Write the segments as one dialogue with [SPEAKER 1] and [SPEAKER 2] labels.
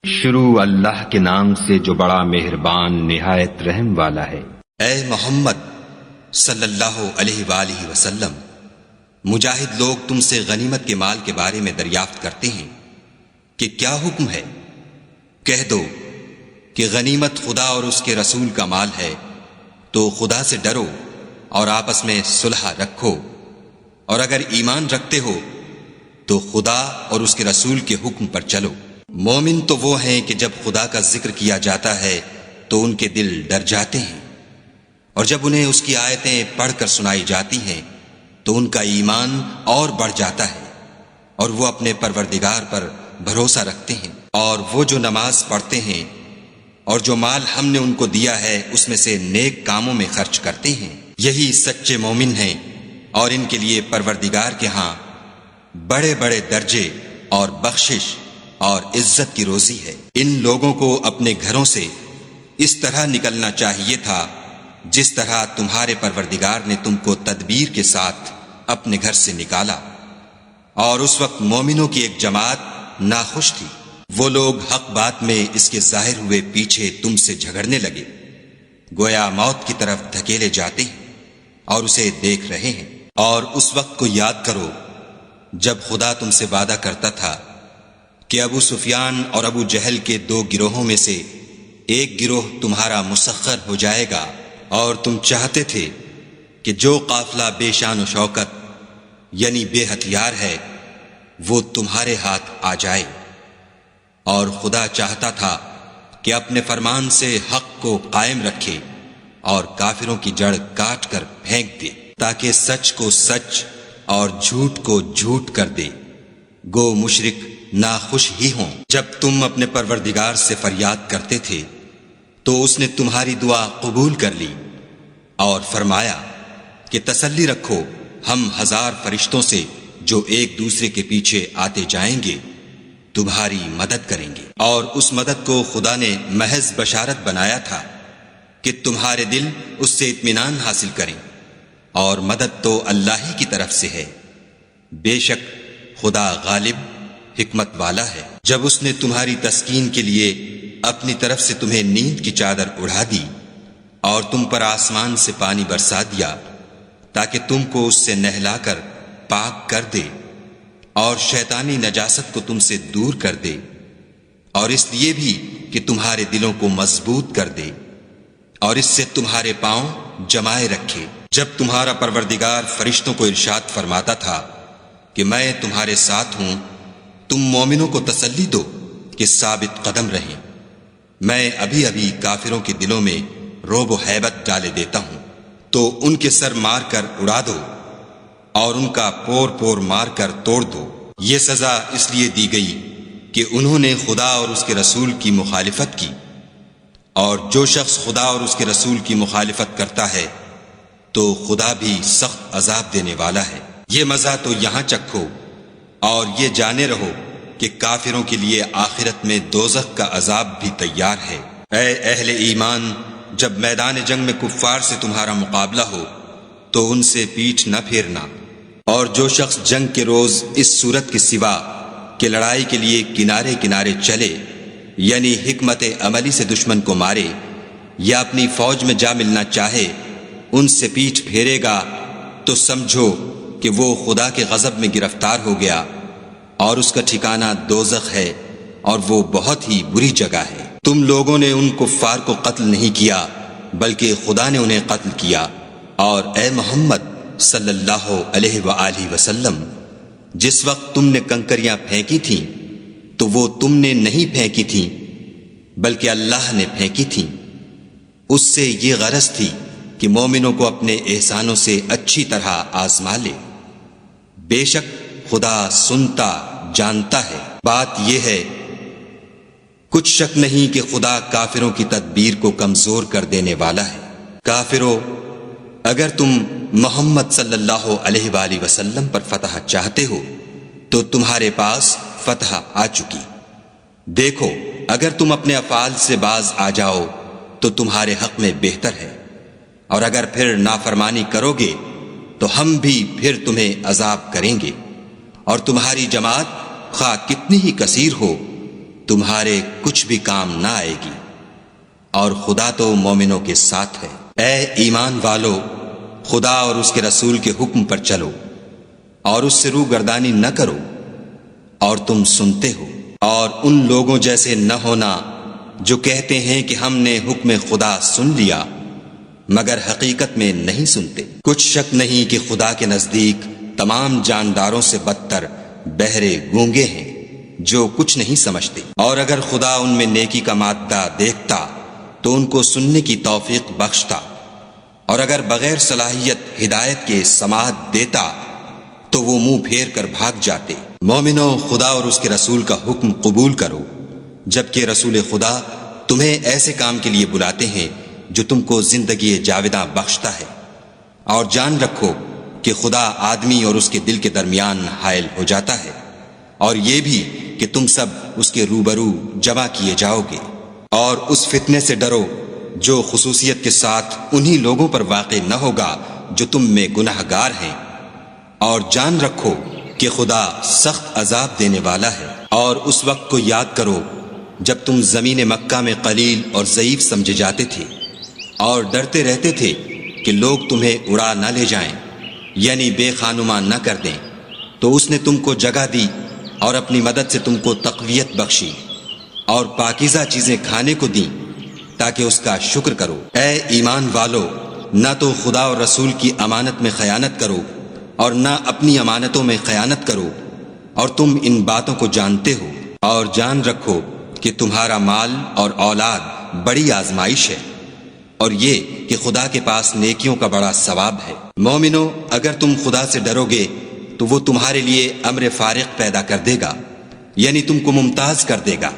[SPEAKER 1] شروع اللہ کے نام سے جو بڑا مہربان نہایت رحم والا ہے۔
[SPEAKER 2] اے محمد صلی اللہ علیہ وآلہ وسلم، مجاہد لوگ تم سے غنیمت کے مال کے بارے میں دریافت کرتے ہیں کہ کیا حکم ہے؟ کہہ دو کہ غنیمت خدا اور اس کے رسول کا مال ہے، تو خدا سے ڈرو اور آپس میں صلح رکھو، اور اگر ایمان رکھتے ہو تو خدا اور اس کے رسول کے حکم پر چلو۔ مومن تو وہ ہیں کہ جب خدا کا ذکر کیا جاتا ہے تو ان کے دل ڈر جاتے ہیں، اور جب انہیں اس کی آیتیں پڑھ کر سنائی جاتی ہیں تو ان کا ایمان اور بڑھ جاتا ہے، اور وہ اپنے پروردگار پر بھروسہ رکھتے ہیں، اور وہ جو نماز پڑھتے ہیں اور جو مال ہم نے ان کو دیا ہے اس میں سے نیک کاموں میں خرچ کرتے ہیں، یہی سچے مومن ہیں، اور ان کے لیے پروردگار کے ہاں بڑے بڑے درجے اور بخشش اور عزت کی روزی ہے۔ ان لوگوں کو اپنے گھروں سے اس طرح نکلنا چاہیے تھا جس طرح تمہارے پروردگار نے تم کو تدبیر کے ساتھ اپنے گھر سے نکالا، اور اس وقت مومنوں کی ایک جماعت ناخوش تھی۔ وہ لوگ حق بات میں اس کے ظاہر ہوئے پیچھے تم سے جھگڑنے لگے، گویا موت کی طرف دھکیلے جاتے ہیں اور اسے دیکھ رہے ہیں۔ اور اس وقت کو یاد کرو جب خدا تم سے وعدہ کرتا تھا کہ ابو سفیان اور ابو جہل کے دو گروہوں میں سے ایک گروہ تمہارا مسخر ہو جائے گا، اور تم چاہتے تھے کہ جو قافلہ بے شان و شوکت یعنی بے ہتھیار ہے وہ تمہارے ہاتھ آ جائے، اور خدا چاہتا تھا کہ اپنے فرمان سے حق کو قائم رکھے اور کافروں کی جڑ کاٹ کر پھینک دے، تاکہ سچ کو سچ اور جھوٹ کو جھوٹ کر دے۔ گو مشرک ناخوش ہی ہوں۔ جب تم اپنے پروردگار سے فریاد کرتے تھے تو اس نے تمہاری دعا قبول کر لی اور فرمایا کہ تسلی رکھو، ہم 1000 فرشتوں سے جو ایک دوسرے کے پیچھے آتے جائیں گے تمہاری مدد کریں گے۔ اور اس مدد کو خدا نے محض بشارت بنایا تھا کہ تمہارے دل اس سے اطمینان حاصل کریں، اور مدد تو اللہ ہی کی طرف سے ہے، بے شک خدا غالب حکمت والا ہے۔ جب اس نے تمہاری تسکین کے لیے اپنی طرف سے تمہیں نیند کی چادر اڑا دی اور تم پر آسمان سے پانی برسا دیا تاکہ تم کو اس سے نہلا کر پاک کر دے، اور شیطانی نجاست کو تم سے دور کر دے، اور اس لیے بھی کہ تمہارے دلوں کو مضبوط کر دے اور اس سے تمہارے پاؤں جمائے رکھے۔ جب تمہارا پروردگار فرشتوں کو ارشاد فرماتا تھا کہ میں تمہارے ساتھ ہوں، تم مومنوں کو تسلی دو کہ ثابت قدم رہیں، میں ابھی ابھی کافروں کے دلوں میں رعب و ہیبت ڈالے دیتا ہوں، تو ان کے سر مار کر اڑا دو اور ان کا پور پور مار کر توڑ دو۔ یہ سزا اس لیے دی گئی کہ انہوں نے خدا اور اس کے رسول کی مخالفت کی، اور جو شخص خدا اور اس کے رسول کی مخالفت کرتا ہے تو خدا بھی سخت عذاب دینے والا ہے۔ یہ مزہ تو یہاں چکھو اور یہ جانے رہو کہ کافروں کے لیے آخرت میں دوزخ کا عذاب بھی تیار ہے۔ اے اہل ایمان، جب میدان جنگ میں کفار سے تمہارا مقابلہ ہو تو ان سے پیٹھ نہ پھیرنا، اور جو شخص جنگ کے روز اس صورت کے سوا کہ لڑائی کے لیے کنارے کنارے چلے، یعنی حکمت عملی سے دشمن کو مارے یا اپنی فوج میں جا ملنا چاہے، ان سے پیٹھ پھیرے گا تو سمجھو کہ وہ خدا کے غضب میں گرفتار ہو گیا، اور اس کا ٹھکانہ دوزخ ہے، اور وہ بہت ہی بری جگہ ہے۔ تم لوگوں نے ان کفار کو قتل نہیں کیا بلکہ خدا نے انہیں قتل کیا، اور اے محمد صلی اللہ علیہ وآلہ وسلم، جس وقت تم نے کنکریاں پھینکی تھیں تو وہ تم نے نہیں پھینکی تھیں بلکہ اللہ نے پھینکی تھیں۔ اس سے یہ غرض تھی کہ مومنوں کو اپنے احسانوں سے اچھی طرح آزما لے، بے شک خدا سنتا جانتا ہے۔ بات یہ ہے، کچھ شک نہیں کہ خدا کافروں کی تدبیر کو کمزور کر دینے والا ہے۔ کافروں، اگر تم محمد صلی اللہ علیہ وآلہ وسلم پر فتح چاہتے ہو تو تمہارے پاس فتح آ چکی۔ دیکھو، اگر تم اپنے افعال سے باز آ جاؤ تو تمہارے حق میں بہتر ہے، اور اگر پھر نافرمانی کرو گے تو ہم بھی پھر تمہیں عذاب کریں گے، اور تمہاری جماعت خواہ کتنی ہی کثیر ہو تمہارے کچھ بھی کام نہ آئے گی، اور خدا تو مومنوں کے ساتھ ہے۔ اے ایمان والو، خدا اور اس کے رسول کے حکم پر چلو اور اس سے روگردانی نہ کرو، اور تم سنتے ہو، اور ان لوگوں جیسے نہ ہونا جو کہتے ہیں کہ ہم نے حکم خدا سن لیا مگر حقیقت میں نہیں سنتے۔ کچھ شک نہیں کہ خدا کے نزدیک تمام جانداروں سے بدتر بہرے گونگے ہیں جو کچھ نہیں سمجھتے، اور اگر خدا ان میں نیکی کا مادہ دیکھتا تو ان کو سننے کی توفیق بخشتا، اور اگر بغیر صلاحیت ہدایت کے سماعت دیتا تو وہ منہ پھیر کر بھاگ جاتے۔ مومنو، خدا اور اس کے رسول کا حکم قبول کرو، جبکہ رسول خدا تمہیں ایسے کام کے لیے بلاتے ہیں جو تم کو زندگی جاوداں بخشتا ہے، اور جان رکھو کہ خدا آدمی اور اس کے دل کے درمیان حائل ہو جاتا ہے، اور یہ بھی کہ تم سب اس کے روبرو جمع کیے جاؤ گے، اور اس فتنے سے ڈرو جو خصوصیت کے ساتھ انہی لوگوں پر واقع نہ ہوگا جو تم میں گناہ گار ہیں، اور جان رکھو کہ خدا سخت عذاب دینے والا ہے۔ اور اس وقت کو یاد کرو جب تم زمین مکہ میں قلیل اور ضعیف سمجھے جاتے تھے اور ڈرتے رہتے تھے کہ لوگ تمہیں اڑا نہ لے جائیں، یعنی بے خانما نہ کر دیں، تو اس نے تم کو جگہ دی اور اپنی مدد سے تم کو تقویت بخشی اور پاکیزہ چیزیں کھانے کو دیں تاکہ اس کا شکر کرو۔ اے ایمان والو، نہ تو خدا اور رسول کی امانت میں خیانت کرو اور نہ اپنی امانتوں میں خیانت کرو، اور تم ان باتوں کو جانتے ہو، اور جان رکھو کہ تمہارا مال اور اولاد بڑی آزمائش ہے، اور یہ کہ خدا کے پاس نیکیوں کا بڑا ثواب ہے۔ مومنو، اگر تم خدا سے ڈرو گے تو وہ تمہارے لیے امر فارق پیدا کر دے گا، یعنی تم کو ممتاز کر دے گا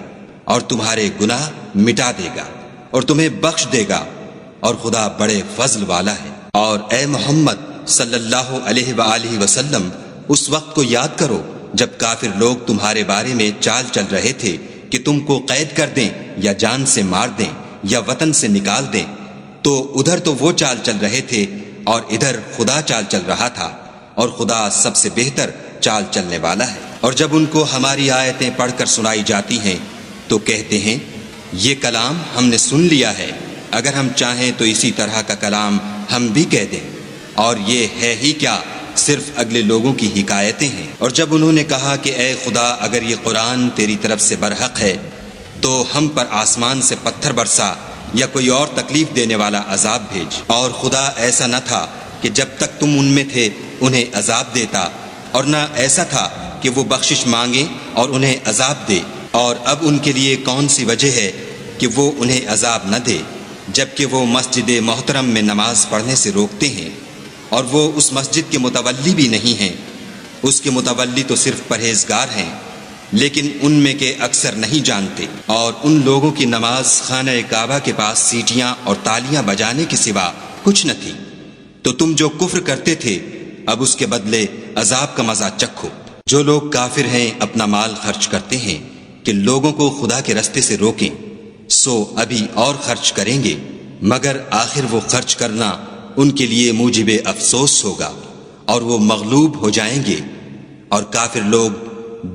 [SPEAKER 2] اور تمہارے گناہ مٹا دے گا اور تمہیں بخش دے گا، اور خدا بڑے فضل والا ہے۔ اور اے محمد صلی اللہ علیہ وآلہ وسلم، اس وقت کو یاد کرو جب کافر لوگ تمہارے بارے میں چال چل رہے تھے کہ تم کو قید کر دیں یا جان سے مار دیں یا وطن سے نکال دیں، تو ادھر تو وہ چال چل رہے تھے اور ادھر خدا چال چل رہا تھا، اور خدا سب سے بہتر چال چلنے والا ہے۔ اور جب ان کو ہماری آیتیں پڑھ کر سنائی جاتی ہیں تو کہتے ہیں یہ کلام ہم نے سن لیا ہے، اگر ہم چاہیں تو اسی طرح کا کلام ہم بھی کہہ دیں، اور یہ ہے ہی کیا، صرف اگلے لوگوں کی حکایتیں ہیں۔ اور جب انہوں نے کہا کہ اے خدا، اگر یہ قرآن تیری طرف سے برحق ہے تو ہم پر آسمان سے پتھر برسا یا کوئی اور تکلیف دینے والا عذاب بھیج۔ اور خدا ایسا نہ تھا کہ جب تک تم ان میں تھے انہیں عذاب دیتا، اور نہ ایسا تھا کہ وہ بخشش مانگے اور انہیں عذاب دے۔ اور اب ان کے لیے کون سی وجہ ہے کہ وہ انہیں عذاب نہ دے، جبکہ وہ مسجد محترم میں نماز پڑھنے سے روکتے ہیں، اور وہ اس مسجد کے متولی بھی نہیں ہیں، اس کے متولی تو صرف پرہیزگار ہیں، لیکن ان میں کے اکثر نہیں جانتے۔ اور ان لوگوں کی نماز خانہ کعبہ کے پاس سیٹیاں اور تالیاں بجانے کے سوا کچھ نہ تھی، تو تم جو کفر کرتے تھے اب اس کے بدلے عذاب کا مزہ چکھو۔ جو لوگ کافر ہیں اپنا مال خرچ کرتے ہیں کہ لوگوں کو خدا کے رستے سے روکیں، سو ابھی اور خرچ کریں گے، مگر آخر وہ خرچ کرنا ان کے لیے موجب افسوس ہوگا، اور وہ مغلوب ہو جائیں گے، اور کافر لوگ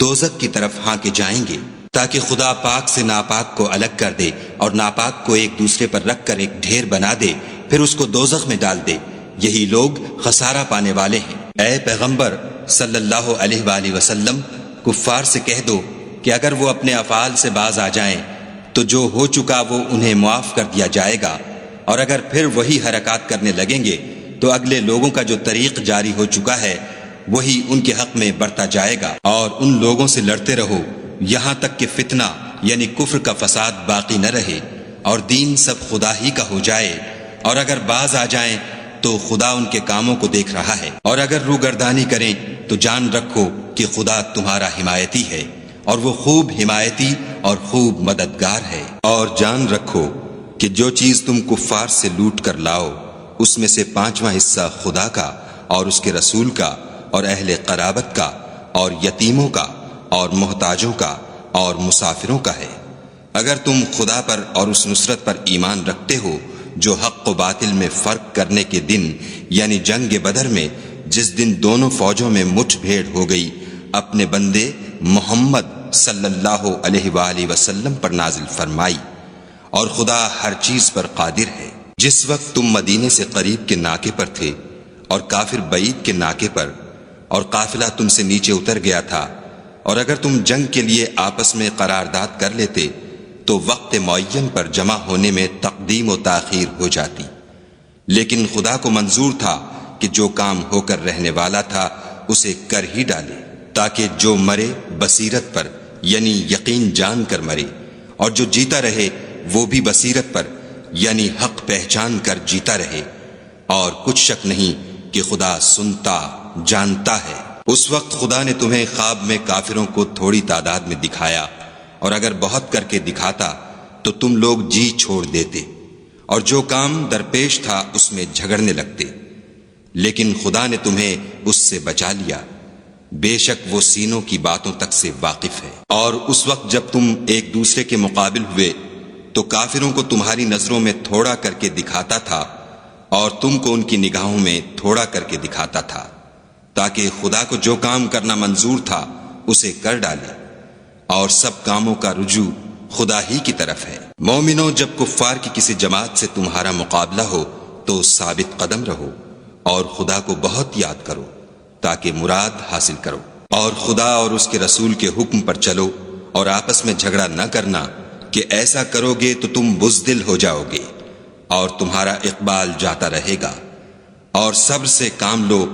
[SPEAKER 2] دوزخ کی طرف ہانکے جائیں گے، تاکہ خدا پاک سے ناپاک کو الگ کر دے اور ناپاک کو ایک دوسرے پر رکھ کر ایک ڈھیر بنا دے، پھر اس کو دوزخ میں ڈال دے۔ یہی لوگ خسارہ پانے والے ہیں۔ اے پیغمبر صلی اللہ علیہ وآلہ وسلم، کفار سے کہہ دو کہ اگر وہ اپنے افعال سے باز آ جائیں تو جو ہو چکا وہ انہیں معاف کر دیا جائے گا، اور اگر پھر وہی حرکات کرنے لگیں گے تو اگلے لوگوں کا جو طریق جاری ہو چکا ہے وہی ان کے حق میں برتا جائے گا۔ اور ان لوگوں سے لڑتے رہو یہاں تک کہ فتنہ یعنی کفر کا فساد باقی نہ رہے اور دین سب خدا ہی کا ہو جائے، اور اگر باز آ جائیں تو خدا ان کے کاموں کو دیکھ رہا ہے، اور اگر روگردانی کریں تو جان رکھو کہ خدا تمہارا حمایتی ہے، اور وہ خوب حمایتی اور خوب مددگار ہے۔ اور جان رکھو کہ جو چیز تم کفار سے لوٹ کر لاؤ اس میں سے 5واں حصہ خدا کا اور اس کے رسول کا اور اہل قرابت کا اور یتیموں کا اور محتاجوں کا اور مسافروں کا ہے۔ اگر تم خدا پر اور اس نصرت پر ایمان رکھتے ہو جو حق و باطل میں فرق کرنے کے دن یعنی جنگ بدر میں، جس دن دونوں فوجوں میں مٹھ بھیڑ ہو گئی، اپنے بندے محمد صلی اللہ علیہ وآلہ وسلم پر نازل فرمائی، اور خدا ہر چیز پر قادر ہے۔ جس وقت تم مدینے سے قریب کے ناکے پر تھے اور کافر بعید کے ناکے پر، اور قافلہ تم سے نیچے اتر گیا تھا، اور اگر تم جنگ کے لیے آپس میں قرارداد کر لیتے تو وقت معین پر جمع ہونے میں تقدیم و تاخیر ہو جاتی، لیکن خدا کو منظور تھا کہ جو کام ہو کر رہنے والا تھا اسے کر ہی ڈالے، تاکہ جو مرے بصیرت پر یعنی یقین جان کر مرے، اور جو جیتا رہے وہ بھی بصیرت پر یعنی حق پہچان کر جیتا رہے، اور کچھ شک نہیں کہ خدا سنتا جانتا ہے۔ اس وقت خدا نے تمہیں خواب میں کافروں کو تھوڑی تعداد میں دکھایا، اور اگر بہت کر کے دکھاتا تو تم لوگ جی چھوڑ دیتے، اور جو کام درپیش تھا اس میں جھگڑنے لگتے، لیکن خدا نے تمہیں اس سے بچا لیا، بے شک وہ سینوں کی باتوں تک سے واقف ہے۔ اور اس وقت جب تم ایک دوسرے کے مقابل ہوئے تو کافروں کو تمہاری نظروں میں تھوڑا کر کے دکھاتا تھا، اور تم کو ان کی نگاہوں میں تھوڑا کر کے دکھاتا تھا، تاکہ خدا کو جو کام کرنا منظور تھا اسے کر ڈالے، اور سب کاموں کا رجوع خدا ہی کی طرف ہے۔ مومنوں، جب کفار کی کسی جماعت سے تمہارا مقابلہ ہو تو ثابت قدم رہو، اور خدا کو بہت یاد کرو تاکہ مراد حاصل کرو، اور خدا اور اس کے رسول کے حکم پر چلو، اور آپس میں جھگڑا نہ کرنا کہ ایسا کرو گے تو تم بزدل ہو جاؤ گے اور تمہارا اقبال جاتا رہے گا، اور صبر سے کام لو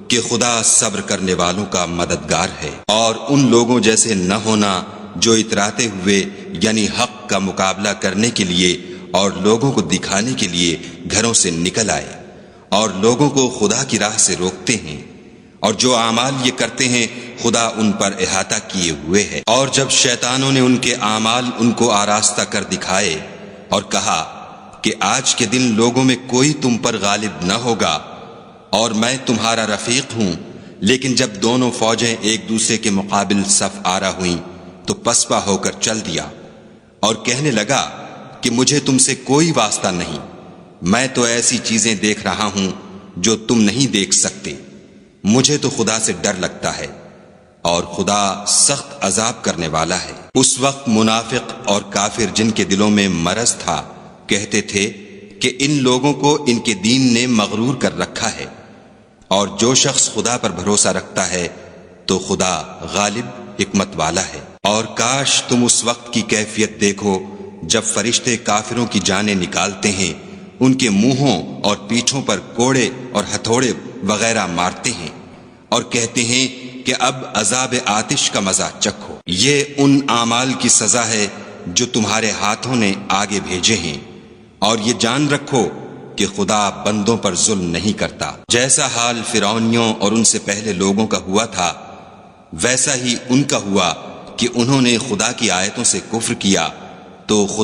[SPEAKER 2] کہ خدا صبر کرنے والوں کا مددگار ہے۔ اور ان لوگوں جیسے نہ ہونا جو اتراتے ہوئے یعنی حق کا مقابلہ کرنے کے لیے اور لوگوں کو دکھانے کے لیے گھروں سے نکل آئے اور لوگوں کو خدا کی راہ سے روکتے ہیں، اور جو اعمال یہ کرتے ہیں خدا ان پر احاطہ کیے ہوئے ہے۔ اور جب شیطانوں نے ان کے اعمال ان کو آراستہ کر دکھائے اور کہا کہ آج کے دن لوگوں میں کوئی تم پر غالب نہ ہوگا اور میں تمہارا رفیق ہوں، لیکن جب دونوں فوجیں ایک دوسرے کے مقابل صف آرا ہوئیں تو پسپا ہو کر چل دیا اور کہنے لگا کہ مجھے تم سے کوئی واسطہ نہیں، میں تو ایسی چیزیں دیکھ رہا ہوں جو تم نہیں دیکھ سکتے، مجھے تو خدا سے ڈر لگتا ہے، اور خدا سخت عذاب کرنے والا ہے۔ اس وقت منافق اور کافر جن کے دلوں میں مرض تھا کہتے تھے کہ ان لوگوں کو ان کے دین نے مغرور کر رکھا ہے، اور جو شخص خدا پر بھروسہ رکھتا ہے تو خدا غالب حکمت والا ہے۔ اور کاش تم اس وقت کی کیفیت دیکھو جب فرشتے کافروں کی جانیں نکالتے ہیں، ان کے منہوں اور پیٹھوں پر کوڑے اور ہتھوڑے وغیرہ مارتے ہیں اور کہتے ہیں کہ اب عذاب آتش کا مزہ چکھو، یہ ان اعمال کی سزا ہے جو تمہارے ہاتھوں نے آگے بھیجے ہیں، اور یہ جان رکھو کہ خدا بندوں پر ظلم نہیں کرتا۔ جیسا حال فرعونیوں اور ان سے پہلے لوگوں کا ہوا تھا ویسا ہی ان کا ہوا کہ انہوں نے خدا کی آیتوں سے کفر کیا، تو خدا